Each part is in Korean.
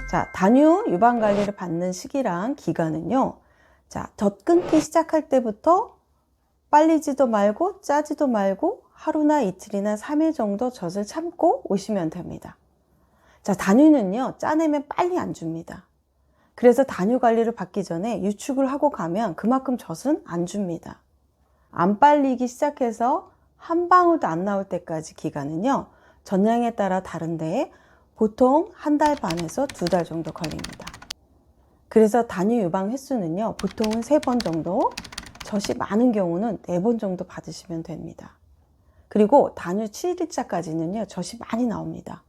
자, 단유 유방 관리를 받는 시기랑 기간은요. 자, 젖 끊기 시작할 때부터 빨리지도 말고 짜지도 말고 하루나 이틀이나 3일 정도 젖을 참고 오시면 됩니다. 자, 단유는요, 짜내면 빨리 안 줍니다. 그래서 단유 관리를 받기 전에 유축을 하고 가면 그만큼 젖은 안 줍니다. 안 빨리기 시작해서 한 방울도 안 나올 때까지 기간은요, 전량에 따라 다른데 보통 1달 반에서 2달 정도 걸립니다. 그래서 단유 유방 횟수는요, 보통은 3번 정도, 젖이 많은 경우는 4번 정도 받으시면 됩니다. 그리고 단유 7일차까지는요, 젖이 많이 나옵니다.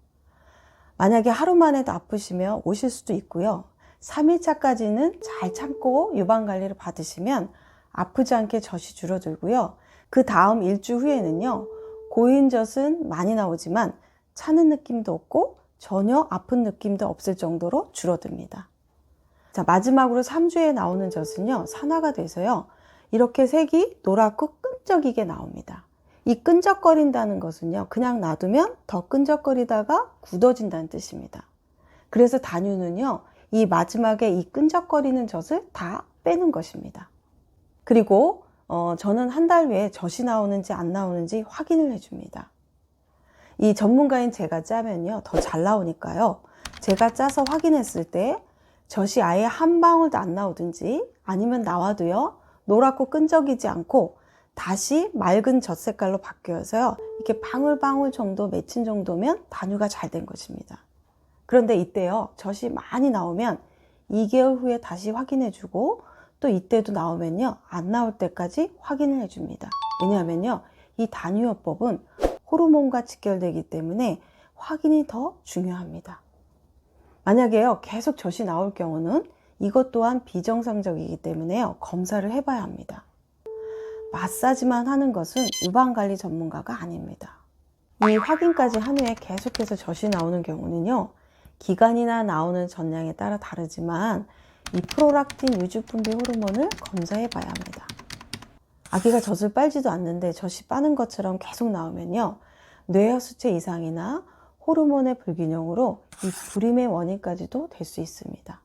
만약에 하루만 해도 아프시면 오실 수도 있고요. 3일차까지는 잘 참고 유방관리를 받으시면 아프지 않게 젖이 줄어들고요. 그 다음 일주 후에는요, 고인 젖은 많이 나오지만 차는 느낌도 없고 전혀 아픈 느낌도 없을 정도로 줄어듭니다. 자, 마지막으로 3주에 나오는 젖은요, 산화가 돼서요, 이렇게 색이 노랗고 끈적이게 나옵니다. 이 끈적거린다는 것은요, 그냥 놔두면 더 끈적거리다가 굳어진다는 뜻입니다. 그래서 단유는요, 이 마지막에 이 끈적거리는 젖을 다 빼는 것입니다. 그리고 저는 1달 후에 젖이 나오는지 안 나오는지 확인을 해줍니다. 이 전문가인 제가 짜면요, 더 잘 나오니까요. 제가 짜서 확인했을 때 젖이 아예 한 방울도 안 나오든지 아니면 나와도요, 노랗고 끈적이지 않고 다시 맑은 젖 색깔로 바뀌어서요, 이렇게 방울방울 정도 맺힌 정도면 단유가 잘 된 것입니다. 그런데 이때요, 젖이 많이 나오면 2개월 후에 다시 확인해주고 또 이때도 나오면요, 안 나올 때까지 확인을 해줍니다. 왜냐하면요, 이 단유요법은 호르몬과 직결되기 때문에 확인이 더 중요합니다. 만약에요, 계속 젖이 나올 경우는 이것 또한 비정상적이기 때문에요, 검사를 해봐야 합니다. 마사지만 하는 것은 유방관리 전문가가 아닙니다. 이 확인까지 한 후에 계속해서 젖이 나오는 경우는요, 기간이나 나오는 전량에 따라 다르지만 이 프롤락틴 유주분비 호르몬을 검사해 봐야 합니다. 아기가 젖을 빨지도 않는데 젖이 빠는 것처럼 계속 나오면요, 뇌하수체 이상이나 호르몬의 불균형으로 이 불임의 원인까지도 될 수 있습니다.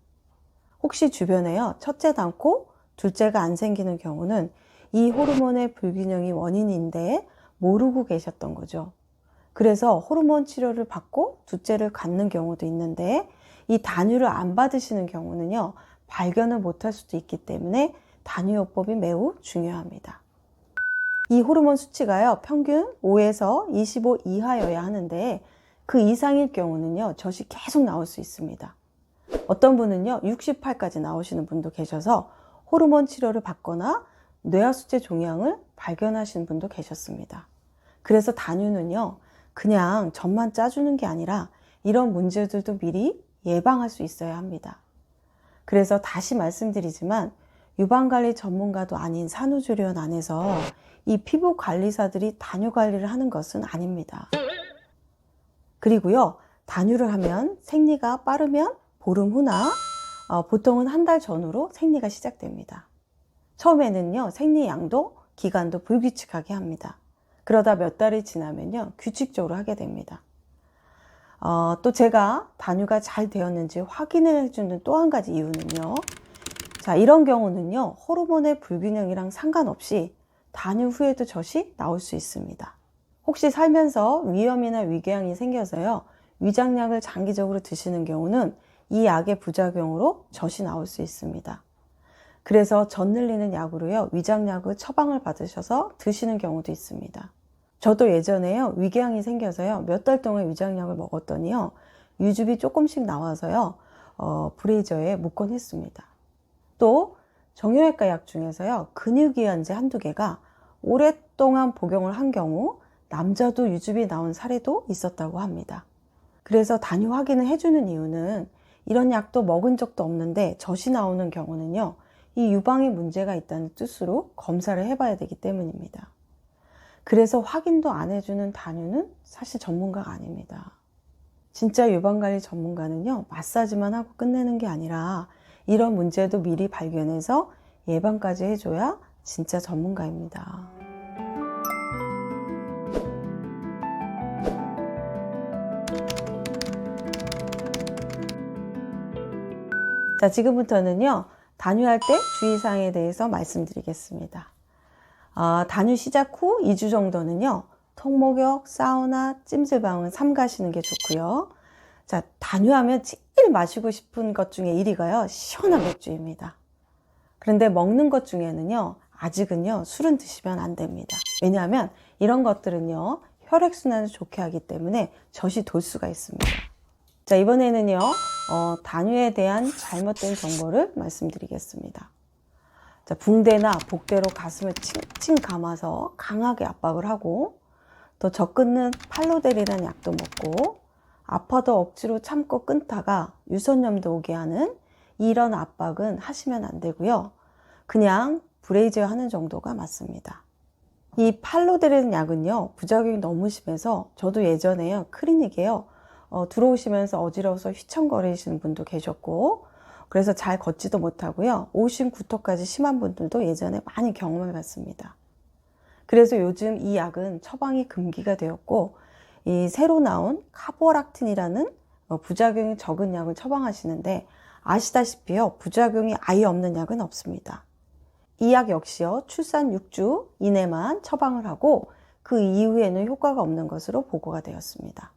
혹시 주변에요, 첫째 낳고 둘째가 안 생기는 경우는 이 호르몬의 불균형이 원인인데 모르고 계셨던 거죠. 그래서 호르몬 치료를 받고 둘째를 갖는 경우도 있는데 이 단유를 안 받으시는 경우는요, 발견을 못할 수도 있기 때문에 단유요법이 매우 중요합니다. 이 호르몬 수치가요, 평균 5에서 25 이하여야 하는데 그 이상일 경우는요, 젖이 계속 나올 수 있습니다. 어떤 분은요, 68까지 나오시는 분도 계셔서 호르몬 치료를 받거나 뇌하수체 종양을 발견하시는 분도 계셨습니다. 그래서 단유는요, 그냥 젖만 짜주는 게 아니라 이런 문제들도 미리 예방할 수 있어야 합니다. 그래서 다시 말씀드리지만 유방관리 전문가도 아닌 산후조리원 안에서 이 피부관리사들이 단유 관리를 하는 것은 아닙니다. 그리고요, 단유를 하면 생리가 빠르면 보름 후나 보통은 1달 전후로 생리가 시작됩니다. 처음에는요, 생리 양도 기간도 불규칙하게 합니다. 그러다 몇 달이 지나면요, 규칙적으로 하게 됩니다. 또 제가 단유가 잘 되었는지 확인을 해주는 또 한 가지 이유는요, 자, 이런 경우는요, 호르몬의 불균형이랑 상관없이 단유 후에도 젖이 나올 수 있습니다. 혹시 살면서 위염이나 위궤양이 생겨서요, 위장약을 장기적으로 드시는 경우는 이 약의 부작용으로 젖이 나올 수 있습니다. 그래서 젖 늘리는 약으로요, 위장약을 처방을 받으셔서 드시는 경우도 있습니다. 저도 예전에요, 위궤양이 생겨서요, 몇 달 동안 위장약을 먹었더니요, 유즙이 조금씩 나와서요, 브레이저에 묻곤 했습니다. 또 정형외과 약 중에서요, 근육이완제 1~2개가 오랫동안 복용을 한 경우 남자도 유즙이 나온 사례도 있었다고 합니다. 그래서 단유 확인을 해주는 이유는 이런 약도 먹은 적도 없는데 젖이 나오는 경우는요, 이 유방에 문제가 있다는 뜻으로 검사를 해봐야 되기 때문입니다. 그래서 확인도 안 해주는 단유는 사실 전문가가 아닙니다. 진짜 유방관리 전문가는요, 마사지만 하고 끝내는 게 아니라 이런 문제도 미리 발견해서 예방까지 해줘야 진짜 전문가입니다. 자, 지금부터는요, 단유할 때 주의사항에 대해서 말씀드리겠습니다. 단유 시작 후 2주 정도는요, 통목욕, 사우나, 찜질방은 삼가시는 게 좋고요. 자, 단유하면 제일 마시고 싶은 것 중에 1위가요, 시원한 맥주입니다. 그런데 먹는 것 중에는요, 아직은요, 술은 드시면 안 됩니다. 왜냐하면 이런 것들은요, 혈액순환을 좋게 하기 때문에 젖이 돌 수가 있습니다. 자, 이번에는요, 단유에 대한 잘못된 정보를 말씀드리겠습니다. 자, 붕대나 복대로 가슴을 칭칭 감아서 강하게 압박을 하고, 또 젖 끊는 팔로델이라는 약도 먹고, 아파도 억지로 참고 끊다가 유선염도 오게 하는 이런 압박은 하시면 안 되고요. 그냥 브레이저 하는 정도가 맞습니다. 이 팔로델이라는 약은요, 부작용이 너무 심해서 저도 예전에요, 클리닉에요, 들어오시면서 어지러워서 휘청거리시는 분도 계셨고, 그래서 잘 걷지도 못하고요, 오심 구토까지 심한 분들도 예전에 많이 경험해 봤습니다. 그래서 요즘 이 약은 처방이 금기가 되었고, 이 새로 나온 카보락틴이라는 부작용이 적은 약을 처방하시는데, 아시다시피요, 부작용이 아예 없는 약은 없습니다. 이 약 역시요, 출산 6주 이내만 처방을 하고 그 이후에는 효과가 없는 것으로 보고가 되었습니다.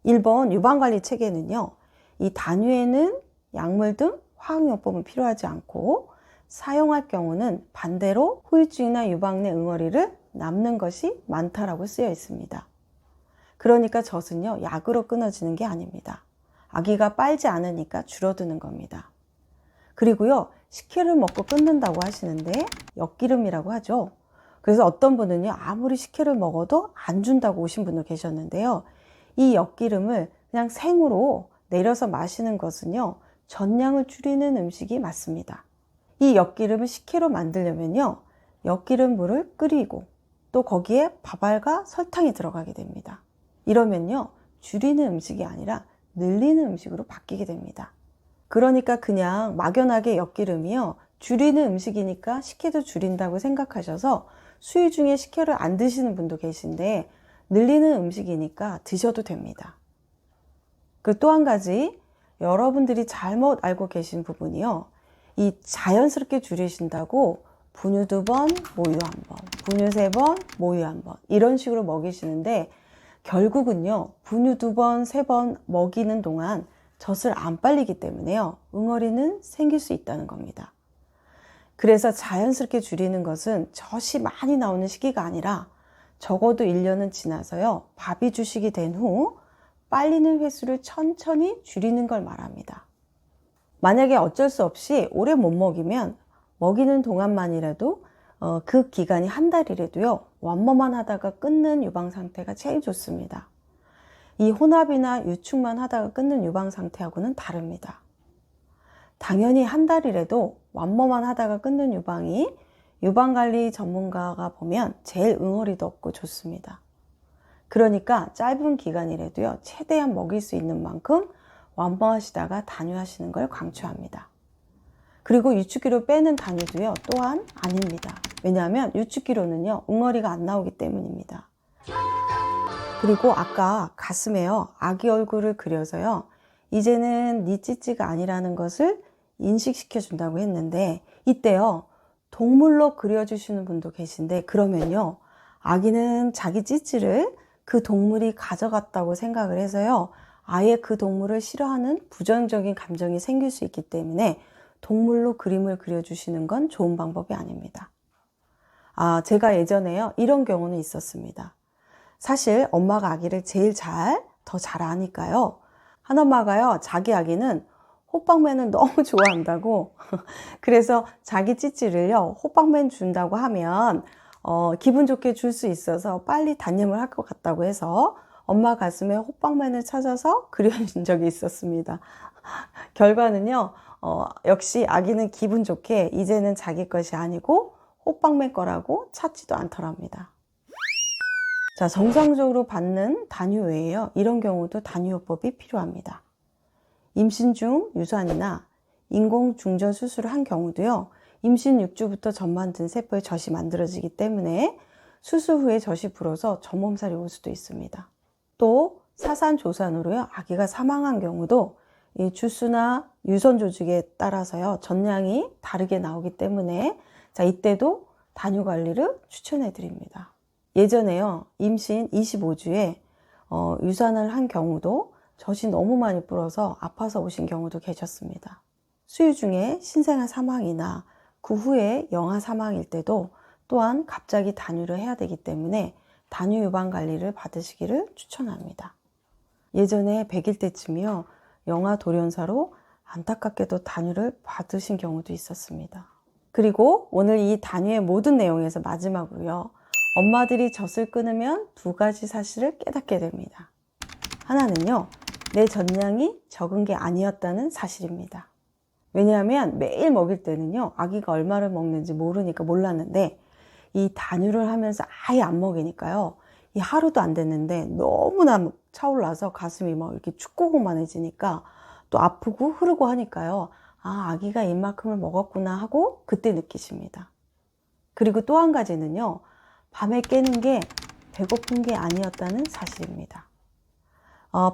일본 유방관리 체계는요, 이 단유에는 약물 등 화학요법은 필요하지 않고, 사용할 경우는 반대로 후유증이나 유방 내 응어리를 남는 것이 많다라고 쓰여 있습니다. 그러니까 젖은요, 약으로 끊어지는 게 아닙니다. 아기가 빨지 않으니까 줄어드는 겁니다. 그리고요, 식혜를 먹고 끊는다고 하시는데 엿기름이라고 하죠. 그래서 어떤 분은요, 아무리 식혜를 먹어도 안 준다고 오신 분도 계셨는데요, 이 엿기름을 그냥 생으로 내려서 마시는 것은요, 전량을 줄이는 음식이 맞습니다. 이 엿기름을 식혜로 만들려면요, 엿기름 물을 끓이고 또 거기에 밥알과 설탕이 들어가게 됩니다. 이러면요, 줄이는 음식이 아니라 늘리는 음식으로 바뀌게 됩니다. 그러니까 그냥 막연하게 엿기름이요, 줄이는 음식이니까 식혜도 줄인다고 생각하셔서 수유 중에 식혜를 안 드시는 분도 계신데, 늘리는 음식이니까 드셔도 됩니다. 그 또 한 가지 여러분들이 잘못 알고 계신 부분이요, 이 자연스럽게 줄이신다고 분유 2번, 모유 1번, 분유 3번, 모유 1번 이런 식으로 먹이시는데, 결국은요, 분유 2번, 3번 먹이는 동안 젖을 안 빨리기 때문에요, 응어리는 생길 수 있다는 겁니다. 그래서 자연스럽게 줄이는 것은 젖이 많이 나오는 시기가 아니라 적어도 1년은 지나서요, 밥이 주식이 된 후 빨리는 횟수를 천천히 줄이는 걸 말합니다. 만약에 어쩔 수 없이 오래 못 먹이면 먹이는 동안만이라도 그 기간이 한 달이라도요, 완모만 하다가 끊는 유방 상태가 제일 좋습니다. 이 혼합이나 유축만 하다가 끊는 유방 상태하고는 다릅니다. 당연히 한 달이라도 완모만 하다가 끊는 유방이 유방관리 전문가가 보면 제일 응어리도 없고 좋습니다. 그러니까 짧은 기간이라도요, 최대한 먹일 수 있는 만큼 완모하시다가 단유하시는 걸 강추합니다. 그리고 유축기로 빼는 단유도요, 또한 아닙니다. 왜냐하면 유축기로는요, 응어리가 안 나오기 때문입니다. 그리고 아까 가슴에요, 아기 얼굴을 그려서요, 이제는 네 찌찌가 아니라는 것을 인식시켜 준다고 했는데, 이때요, 동물로 그려주시는 분도 계신데, 그러면요, 아기는 자기 찌찌를 그 동물이 가져갔다고 생각을 해서요, 아예 그 동물을 싫어하는 부정적인 감정이 생길 수 있기 때문에 동물로 그림을 그려주시는 건 좋은 방법이 아닙니다. 제가 예전에요, 이런 경우는 있었습니다. 사실 엄마가 아기를 제일 더 잘 아니까요, 한 엄마가요, 자기 아기는 호빵맨을 너무 좋아한다고 그래서 자기 찌찌를요, 호빵맨 준다고 하면 기분 좋게 줄 수 있어서 빨리 단념을 할 것 같다고 해서 엄마 가슴에 호빵맨을 찾아서 그려준 적이 있었습니다. 결과는요, 역시 아기는 기분 좋게 이제는 자기 것이 아니고 호빵맨 거라고 찾지도 않더랍니다. 자, 정상적으로 받는 단유 외에요, 이런 경우도 단유요법이 필요합니다. 임신 중 유산이나 인공 중절 수술을 한 경우도요, 임신 6주부터 젖만 든 세포에 젖이 만들어지기 때문에 수술 후에 젖이 불어서 젖몸살이 올 수도 있습니다. 또 사산조산으로요, 아기가 사망한 경우도 이 주수나 유선 조직에 따라서요, 전량이 다르게 나오기 때문에 자, 이때도 단유 관리를 추천해 드립니다. 예전에요, 임신 25주에 유산을 한 경우도 젖이 너무 많이 불어서 아파서 오신 경우도 계셨습니다. 수유 중에 신생아 사망이나 그 후에 영아 사망일 때도 또한 갑자기 단유를 해야 되기 때문에 단유 유방 관리를 받으시기를 추천합니다. 예전에 100일 때쯤이요, 영아 돌연사로 안타깝게도 단유를 받으신 경우도 있었습니다. 그리고 오늘 이 단유의 모든 내용에서 마지막으로요, 엄마들이 젖을 끊으면 두 가지 사실을 깨닫게 됩니다. 하나는요, 내 젖량이 적은 게 아니었다는 사실입니다. 왜냐하면 매일 먹일 때는요, 아기가 얼마를 먹는지 모르니까 몰랐는데 이 단유를 하면서 아예 안 먹이니까요, 이 하루도 안 됐는데 너무나 차올라서 가슴이 막 이렇게 축고구만해지니까 또 아프고 흐르고 하니까요, 아, 아기가 이만큼을 먹었구나 하고 그때 느끼십니다. 그리고 또 한 가지는요, 밤에 깨는 게 배고픈 게 아니었다는 사실입니다.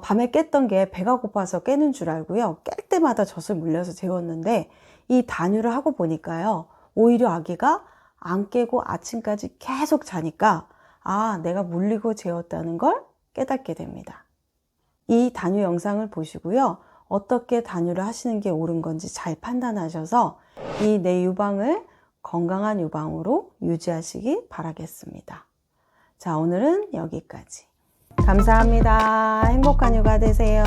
밤에 깼던 게 배가 고파서 깨는 줄 알고요, 깰 때마다 젖을 물려서 재웠는데 이 단유를 하고 보니까요, 오히려 아기가 안 깨고 아침까지 계속 자니까 아, 내가 물리고 재웠다는 걸 깨닫게 됩니다. 이 단유 영상을 보시고요, 어떻게 단유를 하시는 게 옳은 건지 잘 판단하셔서 이 내 유방을 건강한 유방으로 유지하시기 바라겠습니다. 자, 오늘은 여기까지. 감사합니다. 행복한 육아 되세요.